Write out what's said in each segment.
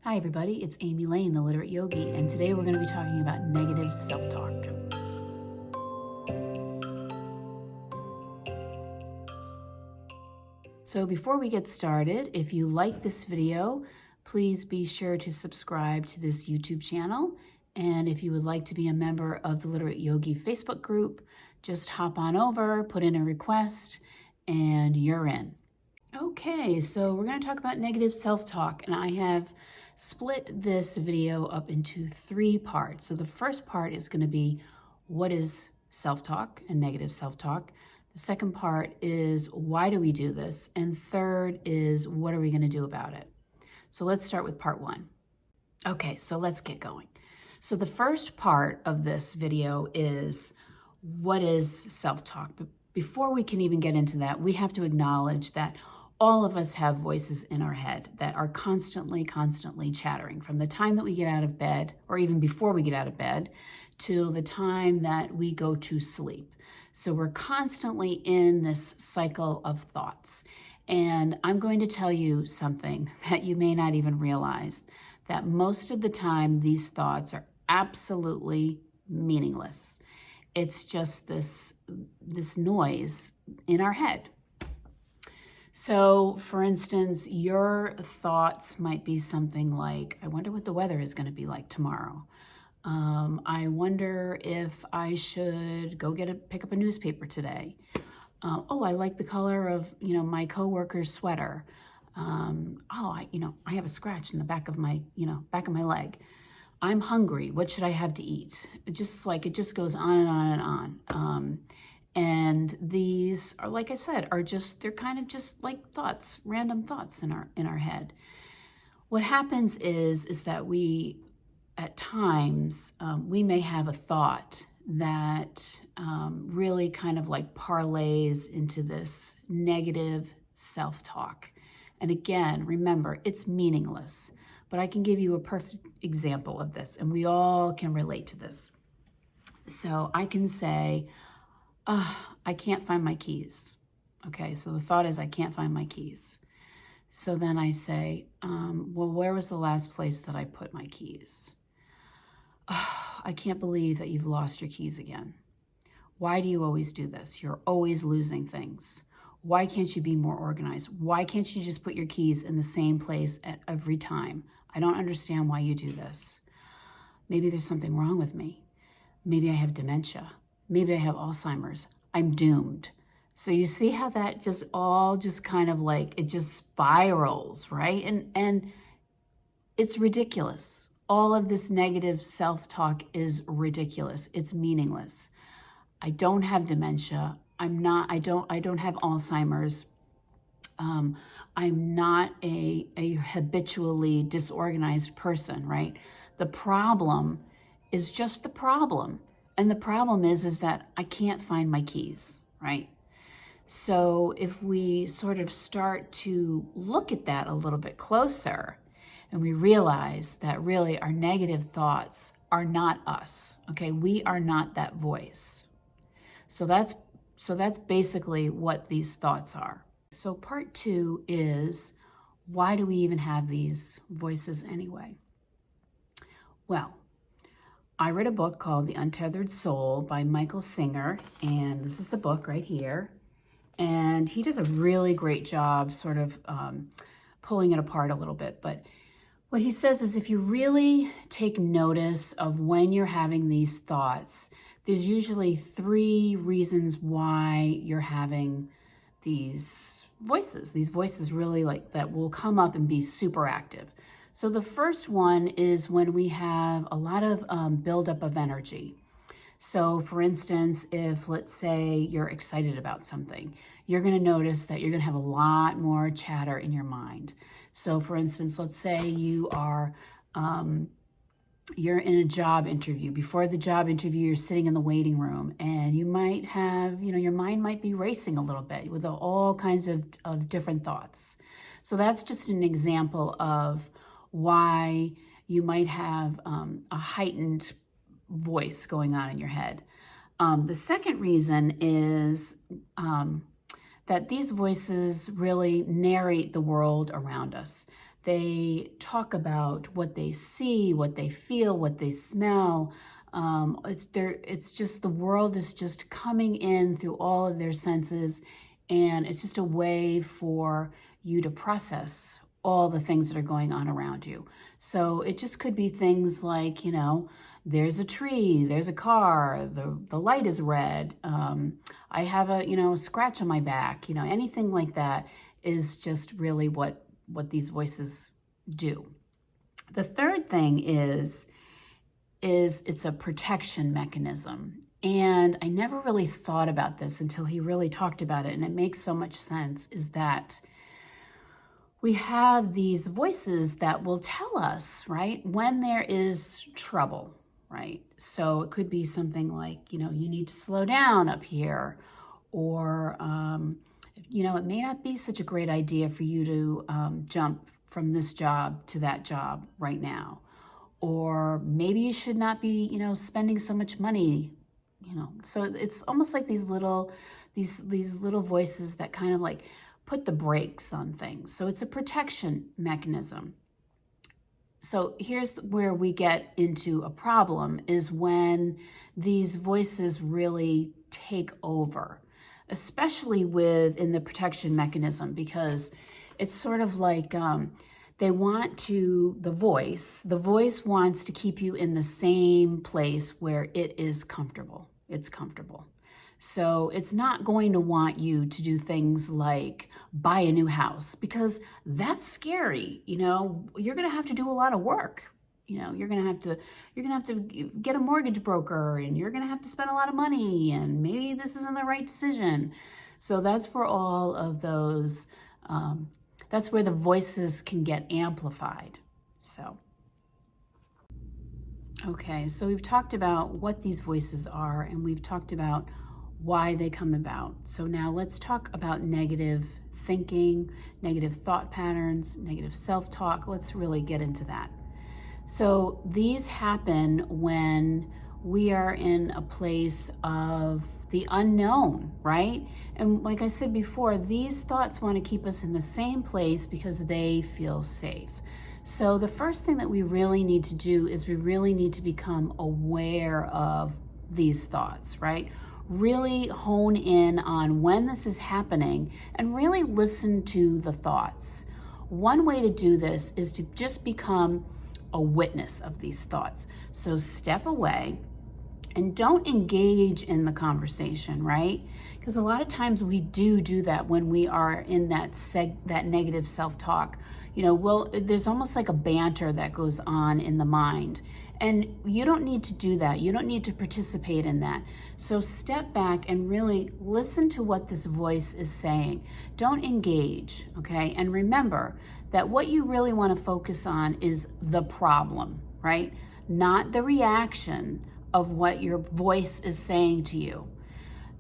Hi everybody, it's Amy Lane, the Literate Yogi, and today we're going to be talking about negative self-talk. So before we get started, if you like this video, please be sure to subscribe to this YouTube channel. And if you would like to be a member of the Literate Yogi Facebook group, just hop on over, put in a request, and you're in. Okay, so we're going to talk about negative self-talk, and I have split this video up into 3 parts. So the first part is going to be what is self-talk and negative self-talk. The second part is why do we do this? And third is what are we going to do about it? So let's start with part 1. Okay, so let's get going. So the first part of this video is what is self-talk? But before we can even get into that, we have to acknowledge that all of us have voices in our head that are constantly chattering from the time that we get out of bed, or even before we get out of bed, to the time that we go to sleep. So we're constantly in this cycle of thoughts. And I'm going to tell you something that you may not even realize, that most of the time these thoughts are absolutely meaningless. It's just this noise in our head. So, for instance, your thoughts might be something like, I wonder what the weather is going to be like tomorrow. I wonder if I should go pick up a newspaper today. Oh, I like the color of, my coworker's sweater. I have a scratch in the back of my leg. I'm hungry. What should I have to eat? It just goes on and on and on. And these are, like I said, they're kind of just like thoughts, random thoughts in our head. What happens is that we, at times, we may have a thought that really kind of like parlays into this negative self-talk. And again, remember, it's meaningless, but I can give you a perfect example of this, and we all can relate to this. So I can say, I can't find my keys. Okay, so the thought is I can't find my keys. So then I say, well, where was the last place that I put my keys? I can't believe that you've lost your keys again. Why do you always do this? You're always losing things. Why can't you be more organized? Why can't you just put your keys in the same place at every time? I don't understand why you do this. Maybe there's something wrong with me. Maybe I have dementia. Maybe I have Alzheimer's. I'm doomed. So you see how that just kind of like, it just spirals, right? And it's ridiculous. All of this negative self-talk is ridiculous. It's meaningless. I don't have dementia. I don't have Alzheimer's. I'm not a habitually disorganized person, right? The problem is just the problem. And the problem is that I can't find my keys, right? So if we sort of start to look at that a little bit closer, and we realize that really our negative thoughts are not us, okay? We are not that voice. So that's basically what these thoughts are. So part 2 is, why do we even have these voices anyway? Well, I read a book called The Untethered Soul by Michael Singer, and this is the book right here. And he does a really great job sort of pulling it apart a little bit. But what he says is, if you really take notice of when you're having these thoughts, there's usually 3 reasons why you're having these voices really like that will come up and be super active. So the first one is when we have a lot of buildup of energy. So for instance, if let's say you're excited about something, you're going to notice that you're going to have a lot more chatter in your mind. So for instance, let's say you are you're in a job interview. Before the job interview, you're sitting in the waiting room, and you might have, your mind might be racing a little bit with all kinds of different thoughts. So that's just an example of why you might have a heightened voice going on in your head. The second reason is that these voices really narrate the world around us. They talk about what they see, what they feel, what they smell. It's just the world is just coming in through all of their senses, and it's just a way for you to process all the things that are going on around you. So it just could be things like, there's a tree, there's a car, the light is red, I have a scratch on my back, anything like that is just really what these voices do. The third thing is it's a protection mechanism. And I never really thought about this until he really talked about it, and it makes so much sense, is that we have these voices that will tell us, right, when there is trouble, right? So it could be something like, you need to slow down up here, or, it may not be such a great idea for you to jump from this job to that job right now. Or maybe you should not be, spending so much money, So it's almost like these little voices that kind of like put the brakes on things. So it's a protection mechanism. So here's where we get into a problem, is when these voices really take over, especially in the protection mechanism, because it's sort of like the voice wants to keep you in the same place where it is comfortable. It's comfortable. So it's not going to want you to do things like buy a new house, because that's scary. You're going to have to do a lot of work. You're going to have to get a mortgage broker, and you're going to have to spend a lot of money, and maybe this isn't the right decision. So that's where all of those, that's where the voices can get amplified. Okay, so we've talked about what these voices are, and we've talked about why they come about. So now let's talk about negative thinking, negative thought patterns, negative self-talk. Let's really get into that. So these happen when we are in a place of the unknown, right? And like I said before, these thoughts want to keep us in the same place because they feel safe. So the first thing that we really need to do is we really need to become aware of these thoughts, right? Really hone in on when this is happening and really listen to the thoughts. One way to do this is to just become a witness of these thoughts. So step away and don't engage in the conversation, right? Because a lot of times we do that when we are in that negative self-talk. There's almost like a banter that goes on in the mind. And you don't need to do that. You don't need to participate in that. So step back and really listen to what this voice is saying. Don't engage, okay? And remember that what you really want to focus on is the problem, right? Not the reaction of what your voice is saying to you.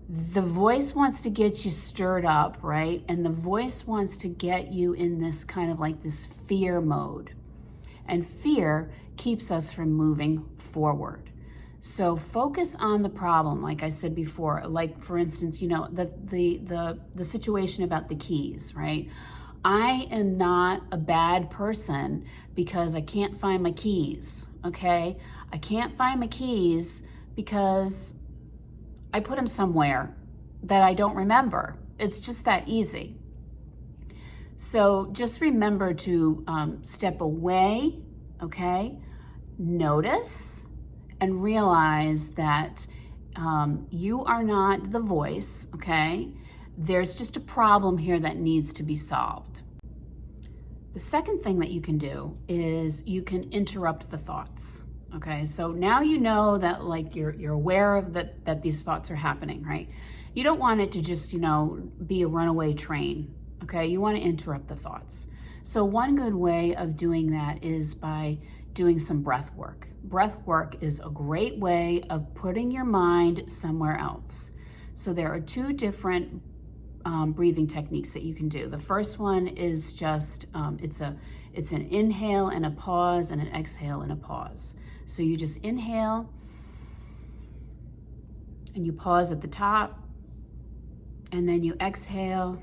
The voice wants to get you stirred up, right? And the voice wants to get you in this kind of like this fear mode. And fear keeps us from moving forward. So focus on the problem, like I said before. Like, for instance, the situation about the keys, right? I am not a bad person because I can't find my keys, okay? I can't find my keys because I put them somewhere that I don't remember. It's just that easy. So just remember to step away, okay? Notice and realize that you are not the voice, okay? There's just a problem here that needs to be solved. The second thing that you can do is you can interrupt the thoughts. Okay, so now you know that like you're aware of that these thoughts are happening, right? You don't want it to just, be a runaway train. Okay, you want to interrupt the thoughts. So one good way of doing that is by doing some breath work. Breath work is a great way of putting your mind somewhere else. So there are two different breathing techniques that you can do. The first one is just, it's an inhale and a pause and an exhale and a pause. So you just inhale and you pause at the top, and then you exhale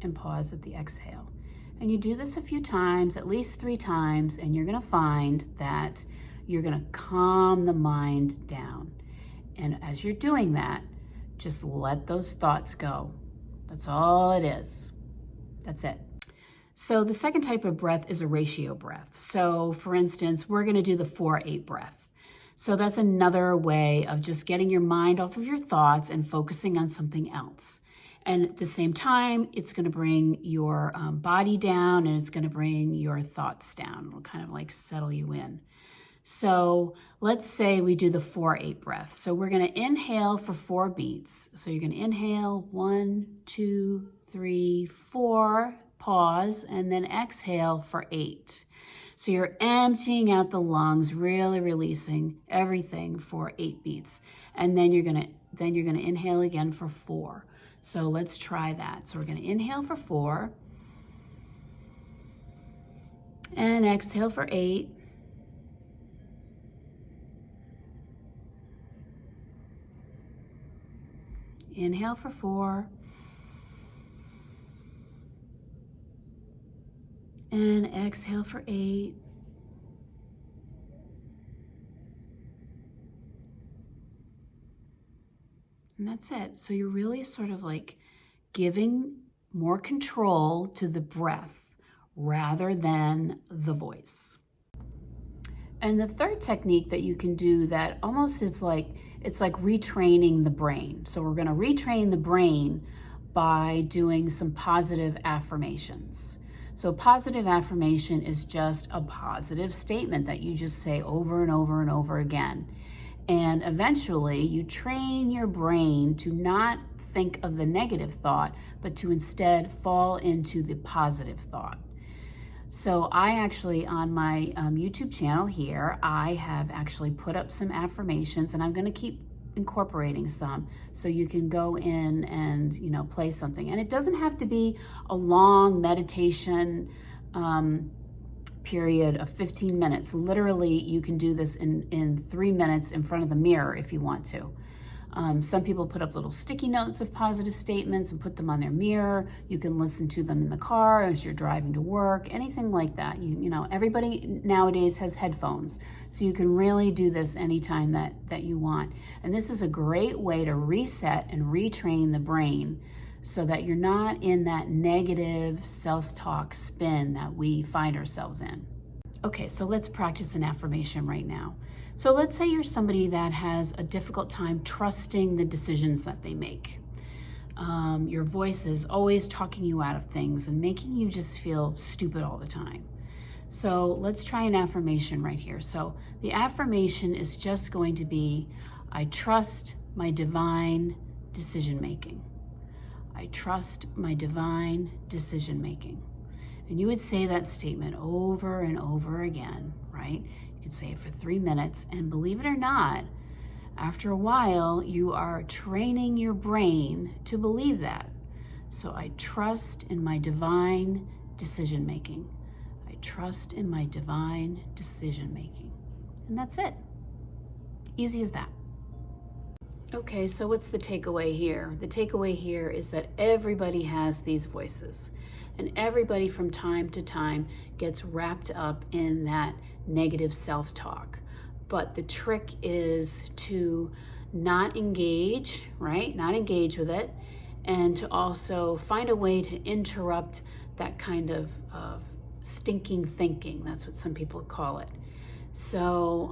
and pause at the exhale. And you do this a few times, at least 3 times, and you're going to find that you're going to calm the mind down. And as you're doing that, just let those thoughts go. That's all it is. That's it. So the second type of breath is a ratio breath. So for instance, we're going to do the 4-8 breath. So that's another way of just getting your mind off of your thoughts and focusing on something else. And at the same time, it's going to bring your body down, and it's going to bring your thoughts down. It'll kind of like settle you in. So let's say we do the 4-8 breath. So we're going to inhale for 4 beats. So you're going to inhale 1, 2, 3, 4, pause, and then exhale for 8. So you're emptying out the lungs, really releasing everything for 8 beats. And then you're going to inhale again for 4. So let's try that. So we're going to inhale for 4 and exhale for 8. Inhale for 4 and exhale for 8. And that's it. So you're really sort of like giving more control to the breath rather than the voice. And the third technique that you can do that almost it's like retraining the brain. So we're going to retrain the brain by doing some positive affirmations. So positive affirmation is just a positive statement that you just say over and over and over again. And eventually you train your brain to not think of the negative thought, but to instead fall into the positive thought. So I actually, on my YouTube channel here, I have actually put up some affirmations, and I'm going to keep incorporating some so you can go in and, play something. And it doesn't have to be a long meditation period of 15 minutes. Literally, you can do this in 3 minutes in front of the mirror if you want to. Some people put up little sticky notes of positive statements and put them on their mirror. You can listen to them in the car as you're driving to work, anything like that. Everybody nowadays has headphones, so you can really do this anytime that you want. And this is a great way to reset and retrain the brain so that you're not in that negative self-talk spin that we find ourselves in. Okay, so let's practice an affirmation right now. So let's say you're somebody that has a difficult time trusting the decisions that they make. Your voice is always talking you out of things and making you just feel stupid all the time. So let's try an affirmation right here. So the affirmation is just going to be, I trust my divine decision making. I trust my divine decision making. And you would say that statement over and over again, right? You could say it for 3 minutes, and believe it or not, after a while, you are training your brain to believe that. So I trust in my divine decision making. I trust in my divine decision making. And that's it. Easy as that. Okay, so what's the takeaway here? The takeaway here is that everybody has these voices, and everybody from time to time gets wrapped up in that negative self-talk. But the trick is to not engage, right? Not engage with it, and to also find a way to interrupt that kind of stinking thinking. That's what some people call it. So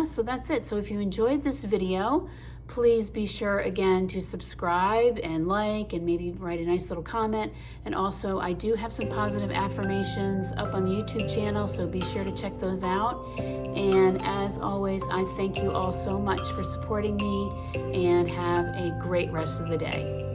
so that's it. So if you enjoyed this video, please be sure again to subscribe and like and maybe write a nice little comment. And also I do have some positive affirmations up on the YouTube channel, so be sure to check those out. And as always, I thank you all so much for supporting me, and have a great rest of the day.